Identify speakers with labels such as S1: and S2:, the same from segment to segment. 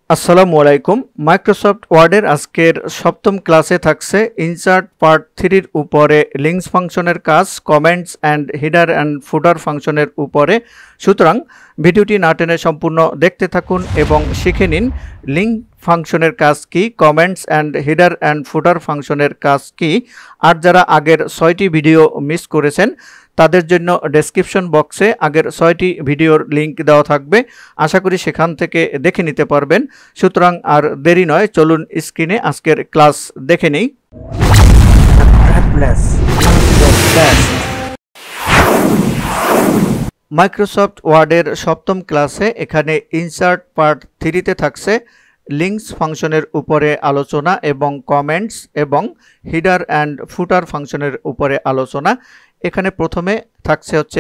S1: আসসালামু আলাইকুম। মাইক্রোসফট ওয়ার্ডের আজকের সপ্তম ক্লাসে থাকছে ইনসার্ট পার্ট 3 উপরে লিঙ্কস ফাংশনের কাজ, কমেন্টস অ্যান্ড হিডার অ্যান্ড ফুটার ফাংশনের উপরে। সুতরাং ভিডিওটি না টেনে সম্পূর্ণ দেখতে থাকুন এবং শিখে নিন লিঙ্ক ফাংশনের কাজ কি, কমেন্টস অ্যান্ড হিডার অ্যান্ড ফুটার ফাংশনের কাজ কি। আর যারা আগের 6টি ভিডিও মিস করেছেন তাদের জন্য ডেসক্রিপশন বক্সে আগের 6টি ভিডিওর লিঙ্ক দেওয়া থাকবে, আশা করি সেখান থেকে দেখে নিতে পারবেন। সুতরাং আর দেরি নয়, চলুন স্ক্রিনে আজকের ক্লাস দেখে নেই। মাইক্রোসফট ওয়ার্ডের সপ্তম ক্লাসে এখানে ইনসার্ট পার্ট 3তে থাকছে লিঙ্কস ফাংশনের উপরে আলোচনা এবং কমেন্টস এবং হিডার অ্যান্ড ফুটার ফাংশনের উপরে আলোচনা। এখানে প্রথমে থাকছে হচ্ছে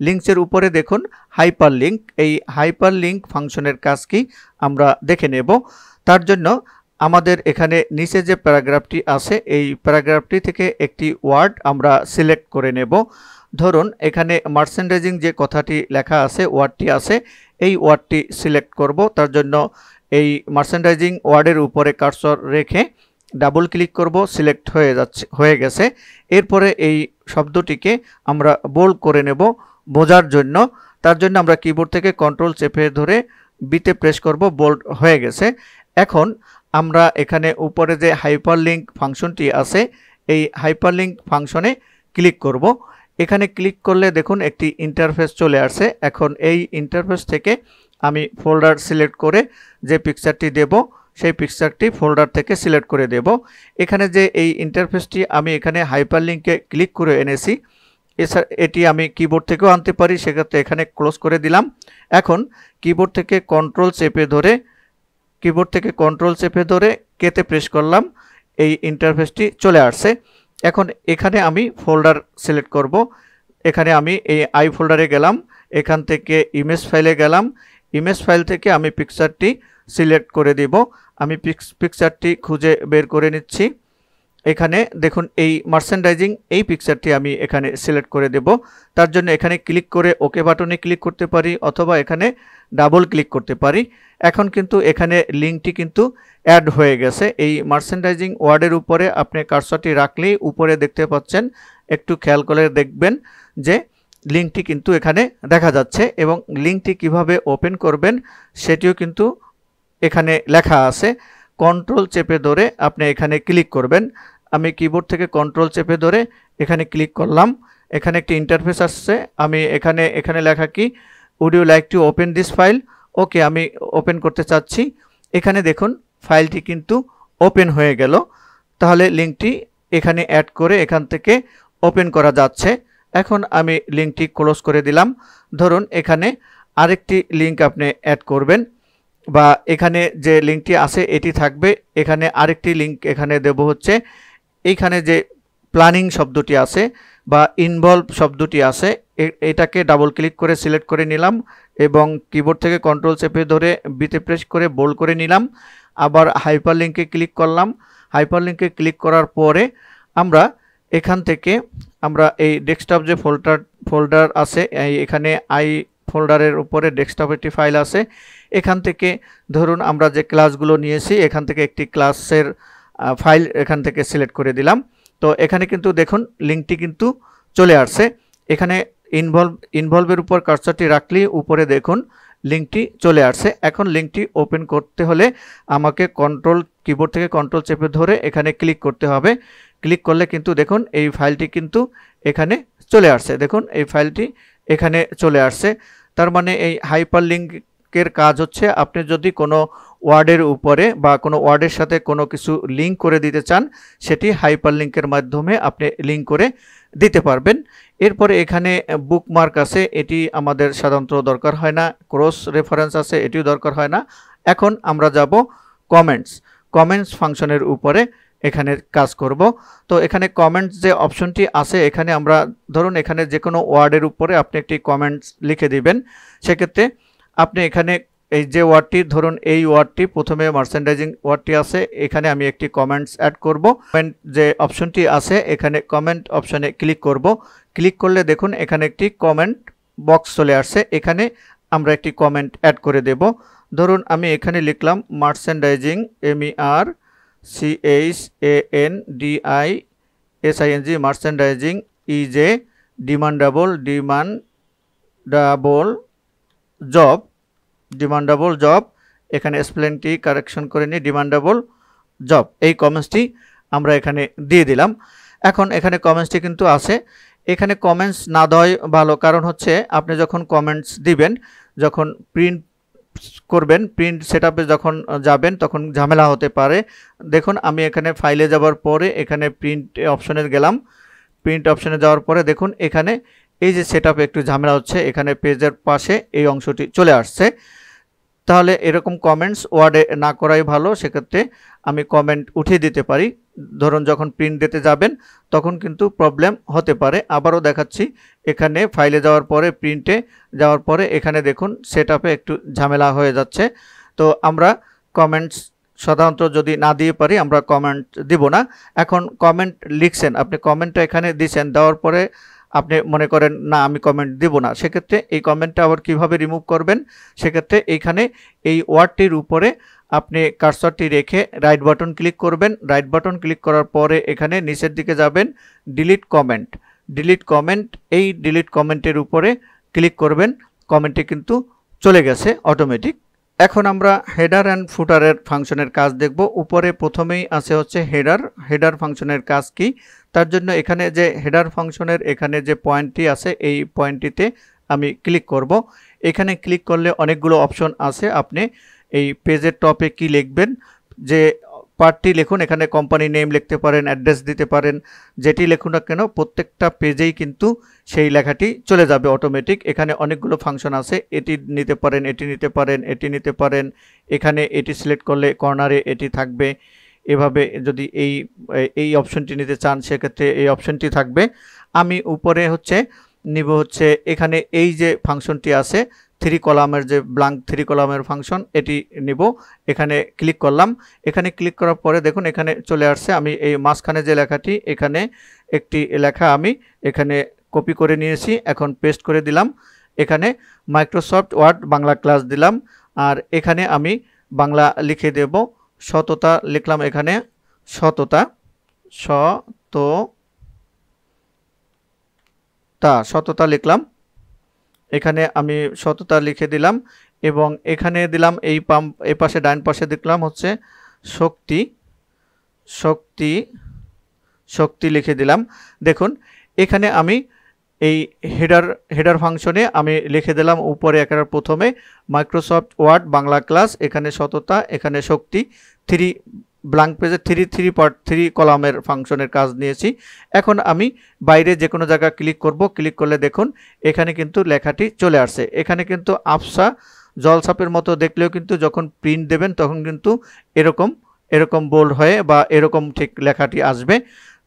S1: লিঙ্কসের উপরে দেখুন হাইপার লিঙ্ক। এই হাইপার লিঙ্ক ফাংশনের কাজ কি আমরা দেখে নেব। তার জন্য আমাদের এখানে নিচে যে প্যারাগ্রাফটি আছে এই প্যারাগ্রাফটি থেকে একটি ওয়ার্ড আমরা সিলেক্ট করে নেব। ধরুন এখানে মার্চেন্ডাইজিং যে কথাটি লেখা আছে, ওয়ার্ডটি আছে, এই ওয়ার্ডটি সিলেক্ট করব। তার জন্য এই মার্চেন্ডাইজিং ওয়ার্ডের উপরে কার্সর রেখে ডাবল ক্লিক করব, সিলেক্ট হয়ে গেছে। এরপরে এই শব্দটিকে আমরা বোল্ড করে নেব বোঝার জন্য। তার জন্য আমরা কিবোর্ড থেকে কন্ট্রোল চেপে ধরে বিতে প্রেস করব, বোল্ড হয়ে গেছে। এখন আমরা এখানে উপরে যে হাইপারলিংক ফাংশনটি আছে এই হাইপারলিংক ফাংশনে ক্লিক করব। এখানে ক্লিক করলে দেখুন একটি ইন্টারফেস চলে আসছে। এখন এই ইন্টারফেস থেকে আমি ফোল্ডার সিলেক্ট করে যে পিকচারটি দেব সেই পিকচারটি ফোল্ডার থেকে সিলেক্ট করে দেব। এখানে যে এই ইন্টারফেসটি আমি এখানে হাইপারলিংকে ক্লিক করে এনেছি, এটি আমি কিবোর্ড থেকেও আনতে পারি, সেক্ষেত্রে এখানে ক্লোজ করে দিলাম। এখন কিবোর্ড থেকে কন্ট্রোল চেপে ধরে কেতে প্রেস করলাম, এই ইন্টারফেসটি চলে আসছে। এখন এখানে আমি ফোল্ডার সিলেক্ট করব। এখানে আমি এই আই ফোল্ডারে গেলাম, এখান থেকে ইমেজ ফাইলে গেলাম, ইমেজ ফাইল থেকে আমি পিকচারটি সিলেক্ট করে দিব। আমি পিকচারটি খুঁজে বের করে নিচ্ছি। এখানে দেখুন এই মার্চেন্ডাইজিং এই পিকচারটি আমি এখানে সিলেক্ট করে দেব। তার জন্য এখানে ক্লিক করে ওকে বাটনে ক্লিক করতে পারি অথবা এখানে ডাবল ক্লিক করতে পারি। এখন কিন্তু এখানে লিঙ্কটি কিন্তু অ্যাড হয়ে গেছে। এই মার্চেন্ডাইজিং ওয়ার্ডের উপরে আপনি কার্সরটি রাখলেই উপরে দেখতে পাচ্ছেন, একটু খেয়াল করে দেখবেন যে লিঙ্কটি কিন্তু এখানে দেখা যাচ্ছে এবং লিঙ্কটি কিভাবে ওপেন করবেন সেটিও কিন্তু এখানে লেখা আছে। কন্ট্রোল চেপে ধরে আপনি এখানে ক্লিক করবেন। আমি কিবোর্ড থেকে কন্ট্রোল চেপে ধরে এখানে ক্লিক করলাম। এখানে একটি ইন্টারফেস আসছে। আমি এখানে লেখা কি, would you like to open this file? Okay, আমি ওপেন করতে চাচ্ছি। এখানে দেখুন ফাইলটি কিন্তু ওপেন হয়ে গেল। তাহলে লিঙ্কটি এখানে অ্যাড করে এখান থেকে ওপেন করা যাচ্ছে। এখন আমি লিঙ্কটি ক্লোজ করে দিলাম। ধরুন এখানে আরেকটি লিঙ্ক আপনি অ্যাড করবেন বা এখানে যে লিঙ্কটি আছে এটি থাকবে। এখানে আরেকটি লিঙ্ক এখানে দেব হচ্ছে এইখানে যে প্ল্যানিং শব্দটি আছে বা ইনভলভ শব্দটি আছে, এটাকে ডাবল ক্লিক করে সিলেক্ট করে নিলাম এবং কিবোর্ড থেকে কন্ট্রোল চেপে ধরে বিতে প্রেস করে বোল্ড করে নিলাম। আবার হাইপারলিংকে ক্লিক করলাম। হাইপারলিংকে ক্লিক করার পরে আমরা এখান থেকে আমরা এই ডেস্কটপ যে ফোল্ডার আছে, এখানে আই ফোল্ডারের উপরে ডেস্কটপ একটি ফাইল আছে। এখান থেকে ধরুন আমরা যে ক্লাসগুলো নিয়েছি এখান থেকে একটি ক্লাসের ফাইল এখান থেকে সিলেক্ট করে দিলাম। তো এখানে কিন্তু দেখুন লিঙ্কটি কিন্তু চলে আসছে। এখানে ইনভলভের উপর কার্সরটি রাখলেই উপরে দেখুন লিঙ্কটি চলে আসছে। এখন লিঙ্কটি ওপেন করতে হলে আমাকে কিবোর্ড থেকে কন্ট্রোল চেপে ধরে এখানে ক্লিক করতে হবে। ক্লিক করলে কিন্তু দেখুন এই ফাইলটি কিন্তু এখানে চলে আসছে। দেখুন এই ফাইলটি এখানে চলে আসছে। তার মানে এই হাইপারলিংকের কাজ হচ্ছে আপনি যদি কোনো ওয়ার্ডের উপরে বা কোনো ওয়ার্ডের সাথে কোনো কিছু লিঙ্ক করে দিতে চান, সেটি হাইপারলিংকের মাধ্যমে আপনি লিঙ্ক করে দিতে পারবেন। এরপরে এখানে বুকমার্ক আছে, এটি আমাদের সাধারণত দরকার হয় না। ক্রস রেফারেন্স আছে, এটিও দরকার হয় না। এখন আমরা যাব কমেন্টস ফাংশনের উপরে এখানে কাজ করব। তো এখানে কমেন্টস যে অপশনটি আছে, এখানে আমরা ধরুন এখানে যে কোনো ওয়ার্ডের উপরে আপনি একটি কমেন্টস লিখে দিবেন। সেক্ষেত্রে আপনি এখানে এই যে ওয়ার্ডটি, ধরুন এই ওয়ার্ডটি প্রথমে মার্চেন্ডাইজিং ওয়ার্ডটি আছে, এখানে আমি একটি কমেন্টস অ্যাড করব। কমেন্ট যে অপশনটি আছে এখানে কমেন্ট অপশনে ক্লিক করব। ক্লিক করলে দেখুন এখানে একটি কমেন্ট বক্স চলে আসছে। এখানে আমরা একটি কমেন্ট অ্যাড করে দেব। ধরুন আমি এখানে লিখলাম merchandising MERCHANDISING merchandising ইজে demandable job এখানে স্পেলিংটি কারেকশন করে নিই ডিমান্ডেবল জব এই কমেন্টসটি আমরা এখানে দিয়ে দিলাম। এখন এখানে কমেন্টসটি কিন্তু আছে, এখানে কমেন্টস না দেওয়াই ভালো, কারণ হচ্ছে আপনি যখন কমেন্টস দিবেন, যখন প্রিন্ট করবেন, প্রিন্ট সেটআপে যখন যাবেন তখন ঝামেলা হতে পারে। দেখুন আমি এখানে ফাইলে যাওয়ার পরে এখানে প্রিন্ট অপশনে গেলাম, প্রিন্ট অপশনে যাওয়ার পরে দেখুন এখানে এই যে সেটআপে একটু ঝামেলা হচ্ছে, এখানে পেজের পাশে এই অংশটি চলে আসছে। তাহলে এরকম কমেন্টস ওয়ার্ডে না করাই ভালো, সেক্ষেত্রে আমি কমেন্ট উঠিয়ে দিতে পারি। ধরুন যখন প্রিন্ট দিতে যাবেন তখন কিন্তু প্রবলেম হতে পারে। আবারও দেখাচ্ছি, এখানে ফাইলে যাওয়ার পরে প্রিন্টে যাওয়ার পরে এখানে দেখুন সেটআপে একটু ঝামেলা হয়ে যাচ্ছে। তো আমরা কমেন্টস সাধারণত যদি না দিয়ে পারি আমরা কমেন্ট দিব না। এখন কমেন্ট লিখছেন, আপনি কমেন্টটা এখানে দিয়েছেন, দেওয়ার পরে আপনি মনে করেন না আমি কমেন্ট দিব না, সেক্ষেত্রে এই কমেন্টটা আবার কিভাবে রিমুভ করবেন, সেক্ষেত্রে এইখানে এই ওয়ার্ডটির উপরে আপনি কার্সরটি রেখে রাইট বাটন ক্লিক করবেন। রাইট বাটন ক্লিক করার পরে এখানে নিচের দিকে যাবেন, ডিলিট কমেন্ট, এই ডিলিট কমেন্টের উপরে ক্লিক করবেন। কমেন্টটি কিন্তু চলে গেছে অটোমেটিক। এখন আমরা হেডার অ্যান্ড ফুটারের ফাংশনের কাজ দেখব। উপরে প্রথমেই আছে হচ্ছে হেডার ফাংশনের কাজ কি, তার জন্য এখানে যে হেডার ফাংশনের এখানে যে পয়েন্টটি আছে এই পয়েন্টটিতে আমি ক্লিক করব। এখানে ক্লিক করলে অনেকগুলো অপশন আছে, আপনি এই পেজের টপে কি লিখবেন, যে পার্টটি লিখুন, এখানে কোম্পানি নেম লিখতে পারেন, অ্যাড্রেস দিতে পারেন, যেটি লিখুন না কেন প্রত্যেকটা পেজেই কিন্তু সেই লেখাটি চলে যাবে অটোমেটিক। এখানে অনেকগুলো ফাংশন আছে, এটি নিতে পারেন, এটি নিতে পারেন, এটি নিতে পারেন, এখানে এটি সিলেক্ট করলে কর্নারে এটি থাকবে। এভাবে যদি এই অপশনটি নিতে চান সেক্ষেত্রে এই অপশনটি থাকবে। আমি উপরে নিব এখানে এই যে ফাংশনটি আছে 3 কলামের, যে ব্ল্যাঙ্ক 3 কলামের ফাংশন, এটি নিব। এখানে ক্লিক করলাম, এখানে ক্লিক করার পরে দেখুন এখানে চলে আসছে। আমি এই মাঝখানে যে লেখাটি, এখানে একটি লেখা আমি এখানে কপি করে নিয়েছি, এখন পেস্ট করে দিলাম। এখানে মাইক্রোসফট ওয়ার্ড বাংলা ক্লাস দিলাম, আর এখানে আমি বাংলা লিখে দেব, সততা লিখলাম, এখানে সততা লিখলাম, এখানে আমি সততা লিখে দিলাম, এবং এখানে দিলাম এই পাশে ডান পাশে দেখলাম শক্তি লিখে দিলাম। দেখুন এখানে আমি এই হেডার ফাংশনে আমি লিখে দিলাম উপরে একেবারে প্রথমে মাইক্রোসফট ওয়ার্ড বাংলা ক্লাস, এখানে সততা, এখানে শক্তি, 3 ব্ল্যাঙ্ক পেজে 3 কলামের ফাংশনের কাজ নিয়েছি। এখন আমি বাইরে যে কোনো জায়গা ক্লিক করব, ক্লিক করলে দেখুন এখানে কিন্তু লেখাটি চলে আসছে। এখানে কিন্তু আফসা জলছাপের মতো দেখলেও কিন্তু যখন প্রিন্ট দেবেন তখন কিন্তু এরকম বোল্ড হয়ে বা এরকম ঠিক লেখাটি আসবে।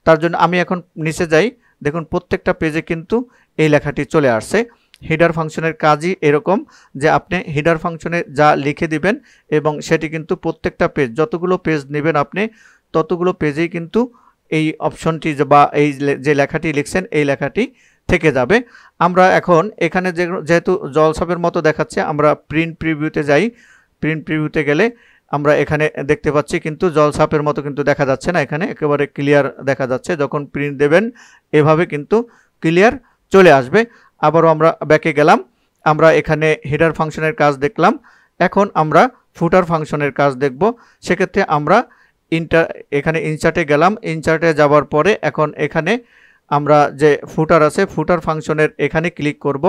S1: তার জন্য আমি এখন নিচে যাই, দেখুন প্রত্যেকটা পেজে কিন্তু এই লেখাটি চলে আসছে। হেডার ফাংশনের কাজই এরকম যে আপনি হেডার ফাংশনে যা লিখে দিবেন এবং সেটি কিন্তু প্রত্যেকটা পেজ, যতগুলো পেজ নেবেন আপনি ততগুলো পেজেই কিন্তু এই অপশনটি বা এই যে লেখাটি লিখছেন এই লেখাটি থেকে যাবে। আমরা এখন এখানে যেহেতু জলছাপের মতো দেখাচ্ছে, আমরা প্রিন্ট প্রিভিউতে যাই। প্রিন্ট প্রিভিউতে গেলে আমরা এখানে দেখতে পাচ্ছি কিন্তু জলছাপের মতো কিন্তু দেখা যাচ্ছে না, এখানে একেবারে ক্লিয়ার দেখা যাচ্ছে। যখন প্রিন্ট দেবেন এভাবে কিন্তু ক্লিয়ার চলে আসবে। আবারও আমরা ব্যাকে গেলাম, আমরা এখানে হেডার ফাংশনের কাজ দেখলাম। এখন আমরা ফুটার ফাংশনের কাজ দেখব। সেক্ষেত্রে আমরা এখানে ইনসার্টে গেলাম, ইনসার্টে যাওয়ার পরে এখন এখানে আমরা যে ফুটার আছে ফুটার ফাংশনের এখানে ক্লিক করব।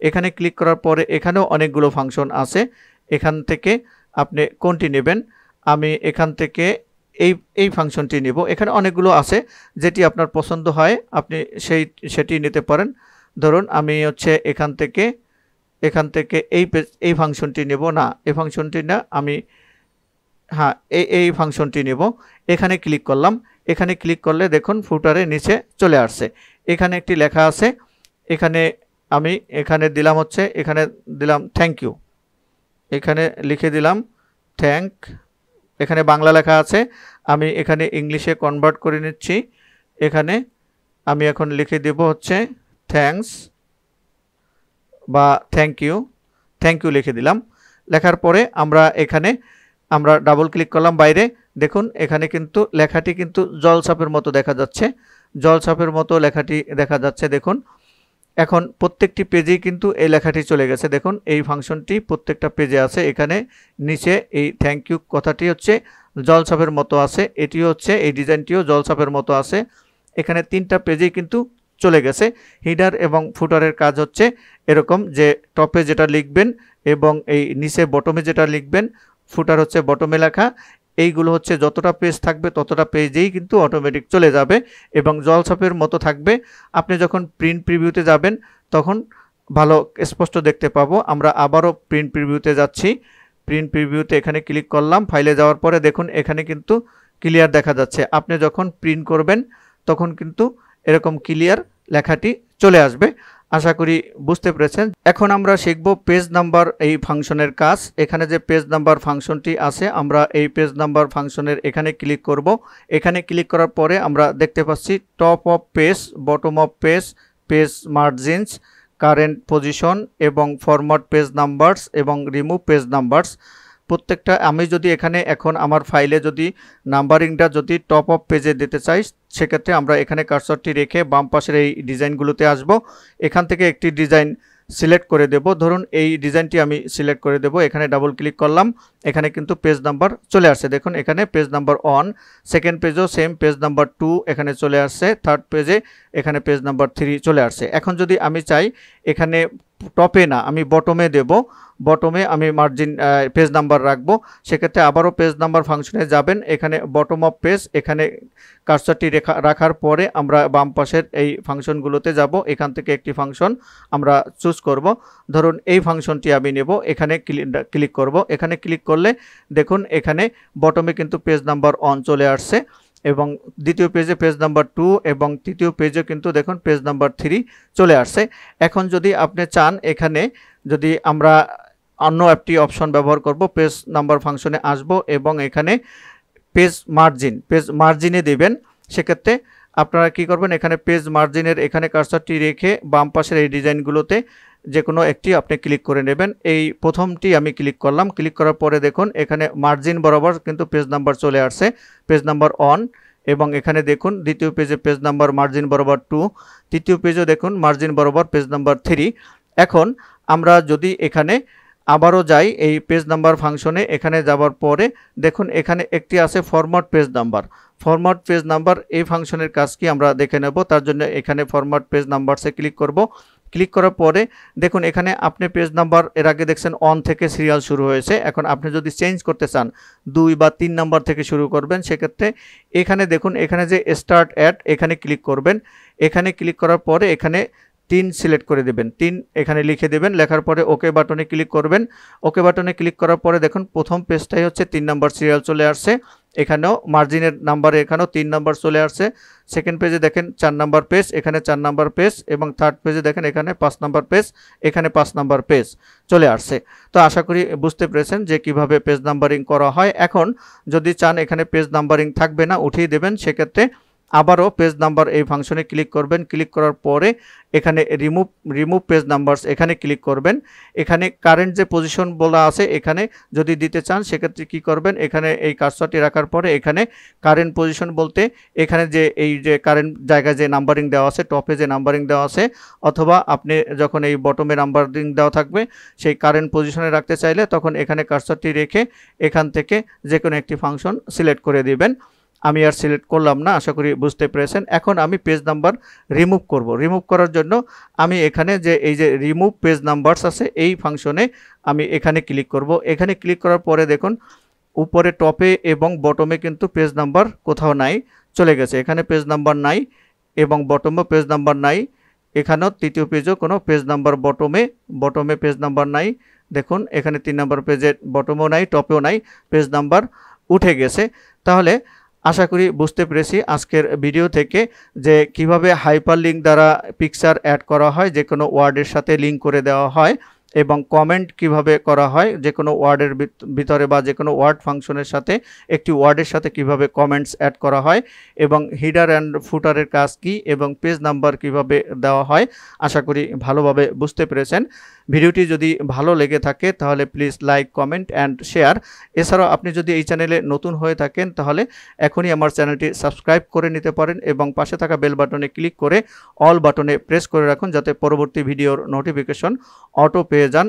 S1: এখানে ক্লিক করার পরে এখানেও অনেকগুলো ফাংশন আছে, এখান থেকে আপনি কোনটি নেবেন। আমি এখান থেকে এই ফাংশনটি নেব। এখানে অনেকগুলো আছে, যেটি আপনার পছন্দ হয় আপনি সেটি নিতে পারেন। ধরুন আমি এখান থেকে এই ফাংশনটি নেব, না এই ফাংশনটি না, আমি এই ফাংশনটি নেব। এখানে ক্লিক করলাম, এখানে ক্লিক করলে দেখুন ফুটারে নিচে চলে আসছে। এখানে একটি লেখা আছে, এখানে আমি এখানে দিলাম থ্যাংক ইউ, এখানে লিখে দিলাম এখানে বাংলা লেখা আছে, আমি এখানে ইংলিশে কনভার্ট করে নিচ্ছি। এখানে আমি এখন লিখে দেব থ্যাঙ্কস বা থ্যাংক ইউ লিখে দিলাম। লেখার পরে আমরা ডাবল ক্লিক করলাম বাইরে। দেখুন এখানে কিন্তু লেখাটি কিন্তু জলছাপের মতো দেখা যাচ্ছে, জলছাপের মতো লেখাটি দেখা যাচ্ছে। দেখুন এখন প্রত্যেকটি পেজেই কিন্তু এই লেখাটি চলে গেছে। দেখুন এই ফাংশনটি প্রত্যেকটা পেজে আছে। এখানে নিচে এই থ্যাংক ইউ কথাটি হচ্ছে জলছাপের মতো আছে, এটিও হচ্ছে এই ডিজাইনটিও জলছাপের মতো আছে। এখানে 3টা পেজেই কিন্তু চলে গেছে। হিডার এবং ফুটারের কাজ হচ্ছে এরকম যে টপে যেটা লিখবেন এবং এই নিচে বটমে যেটা লিখবেন, ফুটার হচ্ছে বটমে লেখা, এইগুলো হচ্ছে যতটা পেজ থাকবে ততটা পেজেই কিন্তু অটোমেটিক চলে যাবে এবং জলছাপের মতো থাকবে। আপনি যখন প্রিন্ট প্রিভিউতে যাবেন তখন ভালো স্পষ্ট দেখতে পাবো। আমরা আবারও প্রিন্ট প্রিভিউতে যাচ্ছি। প্রিন্ট প্রিভিউতে এখানে ক্লিক করলাম। ফাইলে যাওয়ার পরে দেখুন এখানে কিন্তু ক্লিয়ার দেখা যাচ্ছে। আপনি যখন প্রিন্ট করবেন তখন কিন্তু এরকম ক্লিয়ার লেখাটি চলে আসবে। আশা করি বুঝতে পেরেছেন। এখন আমরা শিখব পেজ নাম্বার এই ফাংশনের কাজ। এখানে যে পেজ নাম্বার ফাংশনটি আছে, আমরা এই পেজ নাম্বার ফাংশনের এখানে ক্লিক করব। এখানে ক্লিক করার পরে আমরা দেখতে পাচ্ছি top of page, bottom of page, page margins, current position এবং ফরম্যাট পেজ নাম্বারস এবং রিমুভ পেজ নাম্বারস। প্রত্যেকটা আমি যদি এখানে এখন আমার ফাইলে যদি নাম্বারিংটা যদি টপ অফ পেজে দিতে চাই, সেক্ষেত্রে আমরা এখানে কার্সরটি রেখে বাম পাশের এই ডিজাইনগুলোতে আসব। এখান থেকে একটি ডিজাইন সিলেক্ট করে দেব। ধরুন এই ডিজাইনটি আমি সিলেক্ট করে দেব। এখানে ডাবল ক্লিক করলাম। এখানে কিন্তু পেজ নাম্বার চলে আসছে। দেখুন এখানে পেজ নাম্বার 1, সেকেন্ড পেজও সেম পেজ নাম্বার 2 এখানে চলে আসছে, থার্ড পেজে এখানে পেজ নাম্বার 3 চলে আসছে। এখন যদি আমি চাই এখানে টপে না, আমি বটমে দেব, বটমে আমি মার্জিন পেজ নাম্বার রাখবো, সেক্ষেত্রে আবারও পেজ নাম্বার ফাংশনে যাবেন। এখানে বটম অফ পেজ, এখানে কার্সরটি রাখার পরে আমরা বাম পাশের এই ফাংশনগুলোতে যাব। এখান থেকে একটি ফাংশন আমরা চুজ করব। ধরুন এই ফাংশনটি আমি নেব। এখানে ক্লিক করব। এখানে ক্লিক করলে দেখুন এখানে বটমে কিন্তু পেজ নাম্বার 1 চলে আসছে এবং দ্বিতীয় পেজে পেজ নাম্বার 2 এবং তৃতীয় পেজে কিন্তু দেখুন পেজ নাম্বার 3 চলে আসছে। এখন যদি আপনি চান এখানে যদি আমরা অন্য একটি অপশন ব্যবহার করব, পেজ নাম্বার ফাংশনে আসব এবং এখানে পেজ মার্জিনে দেবেন। সেক্ষেত্রে আপনারা কি করবেন, এখানে পেজ মার্জিনের এখানে কার্সরটি রেখে বাম পাশের এই ডিজাইনগুলোতে যে কোনো একটি আপনি ক্লিক করে নেবেন। এই প্রথমটি আমি ক্লিক করলাম। ক্লিক করার পরে দেখুন এখানে মার্জিন বরাবর কিন্তু পেজ নাম্বার চলে আসছে, পেজ নাম্বার 1 এবং এখানে দেখুন দ্বিতীয় পেজে পেজ নাম্বার মার্জিন বরাবর 2, তৃতীয় পেজও দেখুন মার্জিন বরাবর পেজ নাম্বার 3। এখন আমরা যদি এখানে আবারও যাই এই পেজ নাম্বার ফাংশনে, এখানে যাওয়ার পরে দেখুন এখানে একটি আছে format page number. Format page number এই ফাংশনের কাজ কি আমরা দেখে নেব। তার জন্য এখানে ফরম্যাট পেজ নাম্বারসে ক্লিক করব। ক্লিক করার পরে দেখুন এখানে আপনি পেজ নাম্বার এর আগে দেখছেন 1 থেকে সিরিয়াল শুরু হয়েছে। এখন আপনি যদি চেঞ্জ করতে চান 2 বা 3 নাম্বার থেকে শুরু করবেন, সেক্ষেত্রে এখানে দেখুন এখানে যে স্টার্ট অ্যাট এখানে ক্লিক করবেন। এখানে ক্লিক করার পরে এখানে 3 সিলেক্ট করে দেবেন, 3 এখানে লিখে দেবেন। লেখার পরে ওকে বাটনে ক্লিক করবেন। ওকে বাটনে ক্লিক করার পরে দেখুন প্রথম পেজটাই হচ্ছে 3 নাম্বার সিরিয়াল চলে আসছে। এখানেও মার্জিনের নাম্বারে এখানেও 3 নাম্বার চলে আসছে। সেকেন্ড পেজে দেখেন 4 নাম্বার পেজ, এখানে 4 নাম্বার পেজ এবং থার্ড পেজে দেখেন এখানে 5 নাম্বার পেজ, এখানে 5 নাম্বার পেজ চলে আসছে। তো আশা করি বুঝতে পেরেছেন যে কিভাবে পেজ নাম্বারিং করা হয়। এখন যদি চান এখানে পেজ নাম্বারিং থাকবে না, উঠিয়ে দেবেন, সেক্ষেত্রে আবারও পেজ নাম্বার এই ফাংশনে ক্লিক করবেন। ক্লিক করার পরে এখানে রিমুভ পেজ নাম্বারস এখানে ক্লিক করবেন। এখানে কারেন্ট যে পজিশন বলা আছে এখানে যদি দিতে চান, সেক্ষেত্রে কি করবেন, এখানে এই কার্সরটি রাখার পরে এখানে কারেন্ট পজিশন বলতে এখানে যে এই যে কারেন্ট জায়গায় যে নাম্বারিং দেওয়া আছে, টপে যে নাম্বারিং দেওয়া আছে, অথবা আপনি যখন এই বটমে নাম্বারিং দেওয়া থাকবে সেই কারেন্ট পজিশনে রাখতে চাইলে তখন এখানে কার্সরটি রেখে এখান থেকে যে কোনো একটি ফাংশন সিলেক্ট করে দিবেন। আমি আর সিলেক্ট করলাম না, আশা করি বুঝতে পেরেছেন। এখন আমি পেজ নাম্বার রিমুভ করব। রিমুভ করার জন্য আমি এখানে যে এই যে রিমুভ পেজ নাম্বারস আছে এই ফাংশনে আমি এখানে ক্লিক করব। এখানে ক্লিক করার পরে দেখুন উপরে টপে এবং বটমে কিন্তু পেজ নাম্বার কোথাও নাই, চলে গেছে। এখানে পেজ নাম্বার নাই এবং বটমেও পেজ নাম্বার নাই। এখানেও তৃতীয় পেজেও কোনো পেজ নাম্বার, বটমে পেজ নাম্বার নাই। দেখুন এখানে 3 নাম্বার পেজের বটমেও নাই, টপেও নাই, পেজ নাম্বার উঠে গেছে। তাহলে আশা করি বুঝতে পেরেছি আজকের ভিডিও থেকে যে কিভাবে হাইপারলিঙ্ক দ্বারা পিকচার অ্যাড করা হয়, যে কোনো ওয়ার্ডের সাথে লিঙ্ক করে দেওয়া হয়। এবং কমেন্ট কিভাবে করা হয়, যে কোনো ওয়ার্ডের ভিতরে বা যে কোনো ওয়ার্ড ফাংশনের সাথে একটি ওয়ার্ডের সাথে কিভাবে কমেন্টস অ্যাড করা হয়, এবং হিডার অ্যান্ড ফুটারের কাজ কি এবং পেজ নাম্বার কিভাবে দেওয়া হয়। আশা করি ভালোভাবে বুঝতে পেরেছেন। ভিডিওটি যদি ভালো লেগে থাকে তাহলে please like, comment and share. এছাড়াও আপনি যদি এই চ্যানেলে নতুন হয়ে থাকেন তাহলে এখনই আমার চ্যানেলটি সাবস্ক্রাইব করে নিতে পারেন এবং পাশে থাকা বেল বাটনে ক্লিক করে অল বাটনে প্রেস করে রাখুন, যাতে পরবর্তী ভিডিওর নোটিফিকেশন অটো পেয়ে যান।